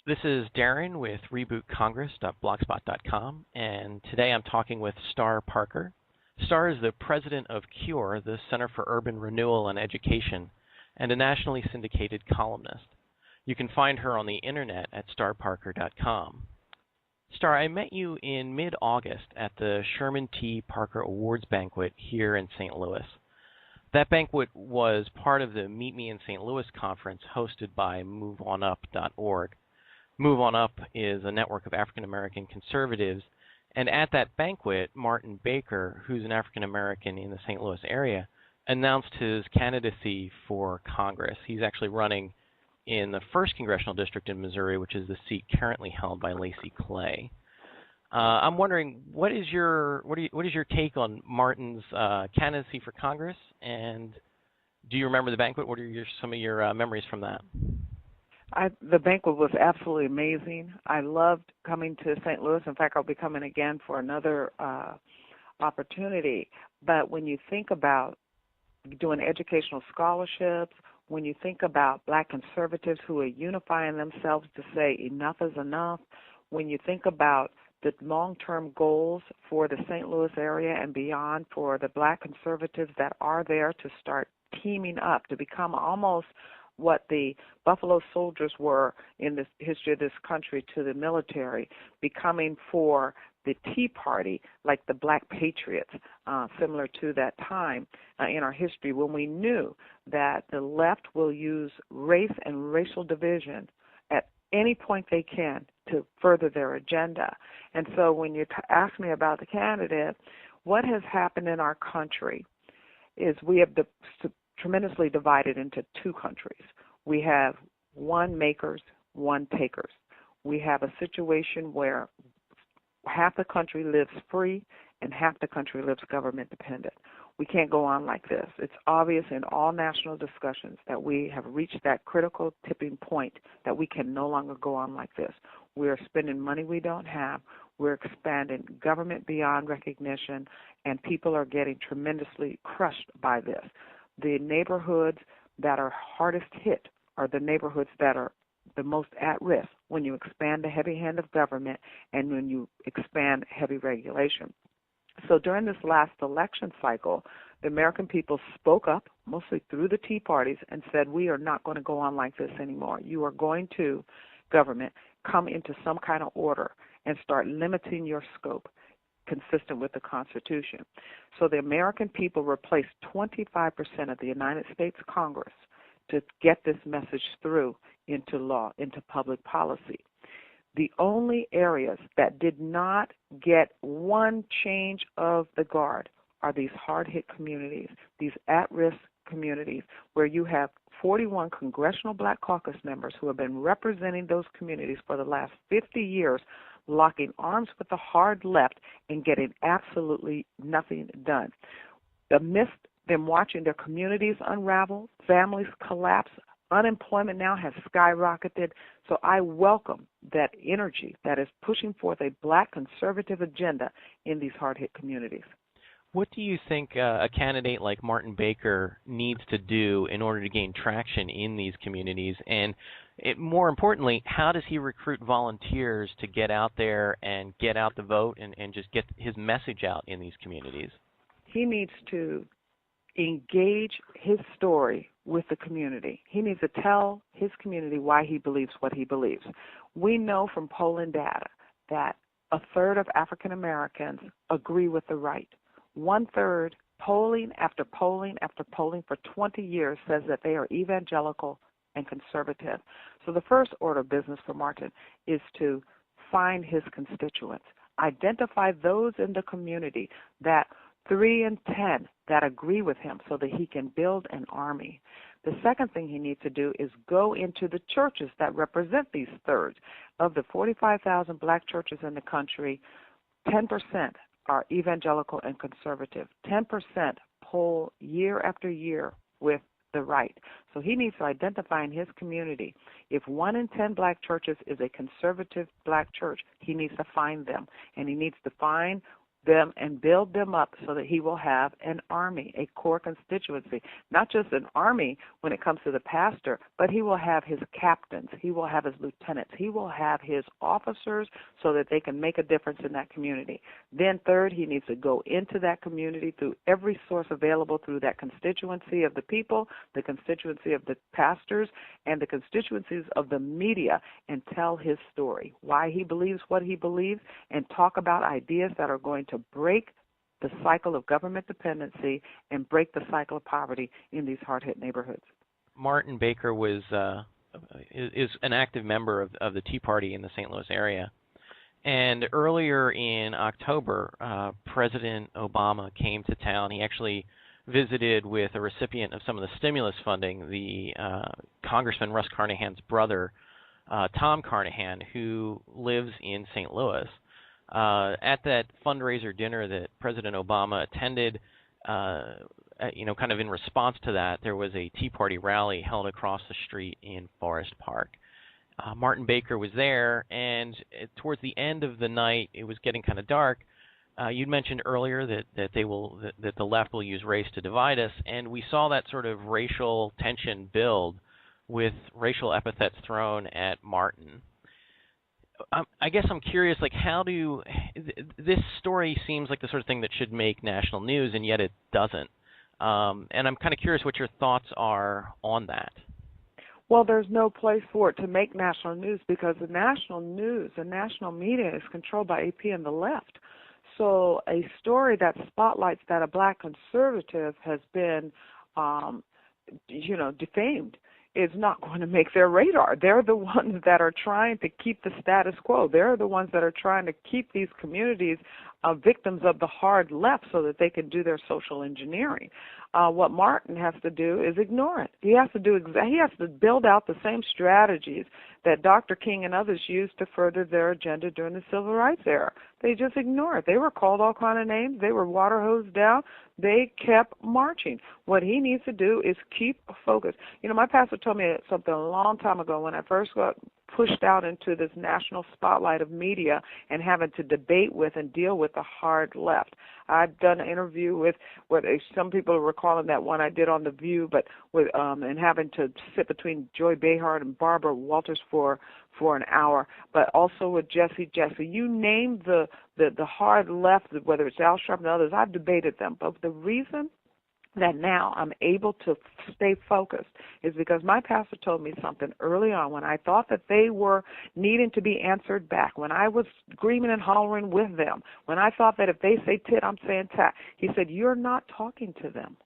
This is Darren with rebootcongress.blogspot.com, and today I'm talking with Star Parker. Star is the president of CURE, the Center for Urban Renewal and Education, and a nationally syndicated columnist. You can find her on the internet at starparker.com. Star, I met you in mid-August at the Sherman T. Parker Awards banquet here in St. Louis. That banquet was part of the Meet Me in St. Louis conference hosted by MoveOnUp.org. Move On Up is a network of African American conservatives, and at that banquet, Martin Baker, who's an African American in the St. Louis area, announced his candidacy for Congress. He's actually running in the 1st Congressional District in Missouri, which is the seat currently held by Lacey Clay. I'm wondering, what is your take on Martin's candidacy for Congress, and do you remember the banquet? What are some of your memories from that? The banquet was absolutely amazing. I loved coming to St. Louis. In fact, I'll be coming again for another opportunity. But when you think about doing educational scholarships, when you think about black conservatives who are unifying themselves to say enough is enough, when you think about the long-term goals for the St. Louis area and beyond for the black conservatives that are there to start teaming up to become almost what the Buffalo Soldiers were in the history of this country to the military, becoming for the Tea Party like the Black Patriots, similar to that time in our history when we knew that the left will use race and racial division at any point they can to further their agenda. And so when you ask me about the candidate, what has happened in our country is we have tremendously divided into two countries. We have one makers, one takers. We have a situation where half the country lives free and half the country lives government dependent. We can't go on like this. It's obvious in all national discussions that we have reached that critical tipping point that we can no longer go on like this. We are spending money we don't have. We're expanding government beyond recognition, and people are getting tremendously crushed by this. The neighborhoods that are hardest hit are the neighborhoods that are the most at risk when you expand the heavy hand of government and when you expand heavy regulation. So during this last election cycle, the American people spoke up, mostly through the Tea Parties, and said, we are not going to go on like this anymore. You are going to, government, come into some kind of order and start limiting your scope consistent with the Constitution. So the American people replaced 25% of the United States Congress to get this message through into law, into public policy. The only areas that did not get one change of the guard are these hard-hit communities, these at-risk communities where you have 41 Congressional Black Caucus members who have been representing those communities for the last 50 years, locking arms with the hard left and getting absolutely nothing done. Amidst them watching their communities unravel, families collapse, unemployment now has skyrocketed. So I welcome that energy that is pushing forth a black conservative agenda in these hard-hit communities. What do you think a candidate like Martin Baker needs to do in order to gain traction in these communities? And more importantly, how does he recruit volunteers to get out there and get out the vote and just get his message out in these communities? He needs to engage his story with the community. He needs to tell his community why he believes what he believes. We know from polling data that a third of African Americans agree with the right. 1/3, polling after polling after polling for 20 years says that they are evangelical and conservative. So the first order of business for Martin is to find his constituents, identify those in the community that 3 in 10 that agree with him so that he can build an army. The second thing he needs to do is go into the churches that represent these thirds. Of the 45,000 black churches in the country, 10% are evangelical and conservative. 10% poll year after year with the right. So he needs to identify in his community, if 1 in 10 black churches is a conservative black church, he needs to find them. And he needs to find them and build them up so that he will have an army, a core constituency, not just an army when it comes to the pastor, but he will have his captains, he will have his lieutenants, he will have his officers so that they can make a difference in that community. Then third, he needs to go into that community through every source available through that constituency of the people, the constituency of the pastors, and the constituencies of the media and tell his story, why he believes what he believes, and talk about ideas that are going to break the cycle of government dependency and break the cycle of poverty in these hard-hit neighborhoods. Martin Baker is an active member of the Tea Party in the St. Louis area. And earlier in October, President Obama came to town. He actually visited with a recipient of some of the stimulus funding, the Congressman Russ Carnahan's brother, Tom Carnahan, who lives in St. Louis. At that fundraiser dinner that President Obama attended, kind of in response to that, there was a Tea Party rally held across the street in Forest Park. Martin Baker was there, and towards the end of the night, it was getting kind of dark. You'd mentioned earlier that the left will use race to divide us, and we saw that sort of racial tension build with racial epithets thrown at Martin. I guess I'm curious, like, this story seems like the sort of thing that should make national news, and yet it doesn't. And I'm kind of curious what your thoughts are on that. Well, there's no place for it to make national news because the national news, the national media is controlled by AP and the left. So a story that spotlights that a black conservative has been, defamed is not going to make their radar. They're the ones that are trying to keep the status quo. They're the ones that are trying to keep these communities victims of the hard left so that they can do their social engineering. What Martin has to do is ignore it. He has to build out the same strategies that Dr. King and others used to further their agenda during the Civil Rights era. They just ignore it. They were called all kind of names. They were water hosed down. They kept marching. What he needs to do is keep focused. My pastor told me something a long time ago when I first got pushed out into this national spotlight of media and having to debate with and deal with the hard left. I've done an interview with what some people are recalling that one I did on The View, but with and having to sit between Joy Behar and Barbara Walters for an hour, but also with Jesse. You name the hard left, whether it's Al Sharpton and others, I've debated them. But the reason that now I'm able to stay focused is because my pastor told me something early on when I thought that they were needing to be answered back, when I was screaming and hollering with them, when I thought that if they say tit, I'm saying tat. He said, you're not talking to them.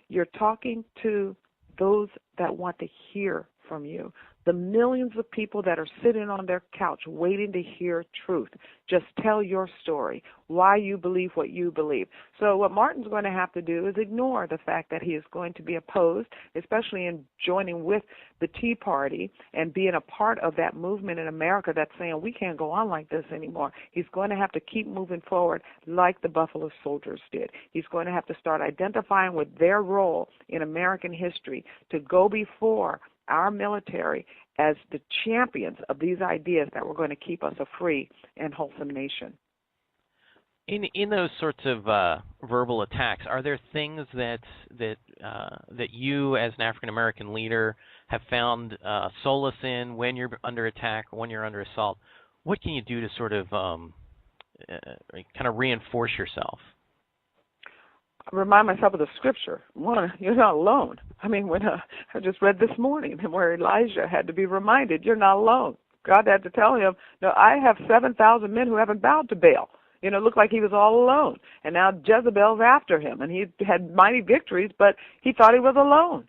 You're talking to those that want to hear from you. The millions of people that are sitting on their couch waiting to hear truth. Just tell your story, why you believe what you believe. So what Martin's going to have to do is ignore the fact that he is going to be opposed, especially in joining with the Tea Party and being a part of that movement in America that's saying we can't go on like this anymore. He's going to have to keep moving forward like the Buffalo Soldiers did. He's going to have to start identifying with their role in American history to go before our military as the champions of these ideas that were going to keep us a free and wholesome nation. In those sorts of verbal attacks, are there things that you, as an African American leader, have found solace in when you're under attack, when you're under assault? What can you do to sort of kind of reinforce yourself? Remind myself of the scripture. One, you're not alone. I mean, when I just read this morning where Elijah had to be reminded, you're not alone. God had to tell him, no, I have 7,000 men who haven't bowed to Baal. It looked like he was all alone. And now Jezebel's after him, and he had mighty victories, but he thought he was alone.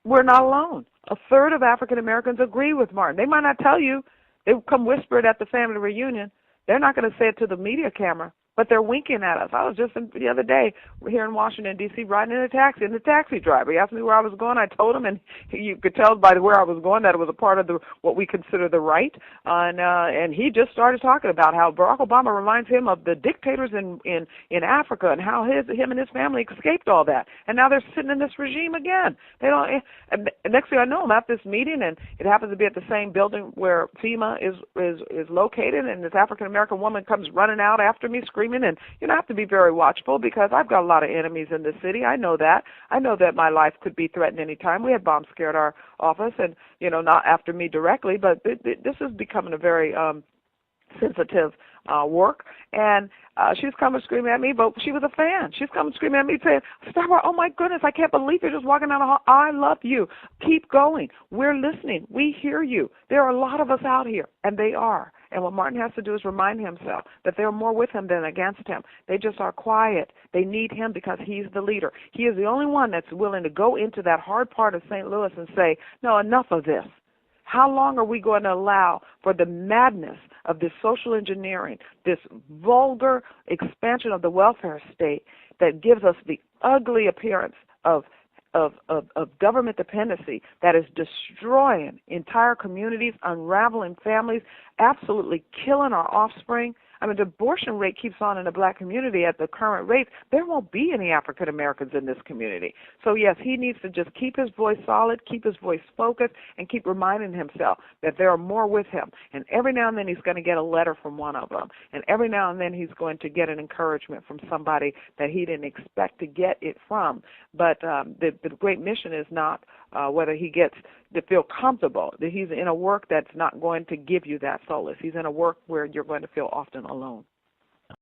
We're not alone. A third of African Americans agree with Martin. They might not tell you. They come whisper it at the family reunion. They're not going to say it to the media camera, but they're winking at us. I was just the other day here in Washington, D.C., riding in a taxi, and the taxi driver, he asked me where I was going. I told him, and you could tell by where I was going that it was a part of what we consider the right. And he just started talking about how Barack Obama reminds him of the dictators in Africa and how him and his family escaped all that. And now they're sitting in this regime again. They don't. And next thing I know, I'm at this meeting, and it happens to be at the same building where FEMA is located, and this African-American woman comes running out after me, screaming screaming, and I have to be very watchful because I've got a lot of enemies in the city. I know that. I know that my life could be threatened any time. We had bombs scare at our office, and not after me directly, but this is becoming a very sensitive work. And she was coming screaming at me, but she was a fan. She was coming screaming at me saying, Starboy, oh my goodness, I can't believe you're just walking down the hall. I love you. Keep going. We're listening. We hear you. There are a lot of us out here, and they are. And what Martin has to do is remind himself that there are more with him than against him. They just are quiet. They need him because he's the leader. He is the only one that's willing to go into that hard part of St. Louis and say, no, enough of this. How long are we going to allow for the madness of this social engineering, this vulgar expansion of the welfare state that gives us the ugly appearance of government dependency that is destroying entire communities, unraveling families, absolutely killing our offspring? I mean, the abortion rate keeps on in the black community at the current rate. There won't be any African Americans in this community. So, yes, he needs to just keep his voice solid, keep his voice focused, and keep reminding himself that there are more with him. And every now and then he's going to get a letter from one of them. And every now and then he's going to get an encouragement from somebody that he didn't expect to get it from. But the great mission is not whether he gets to feel comfortable, that he's in a work that's not going to give you that solace. He's in a work where you're going to feel often alone.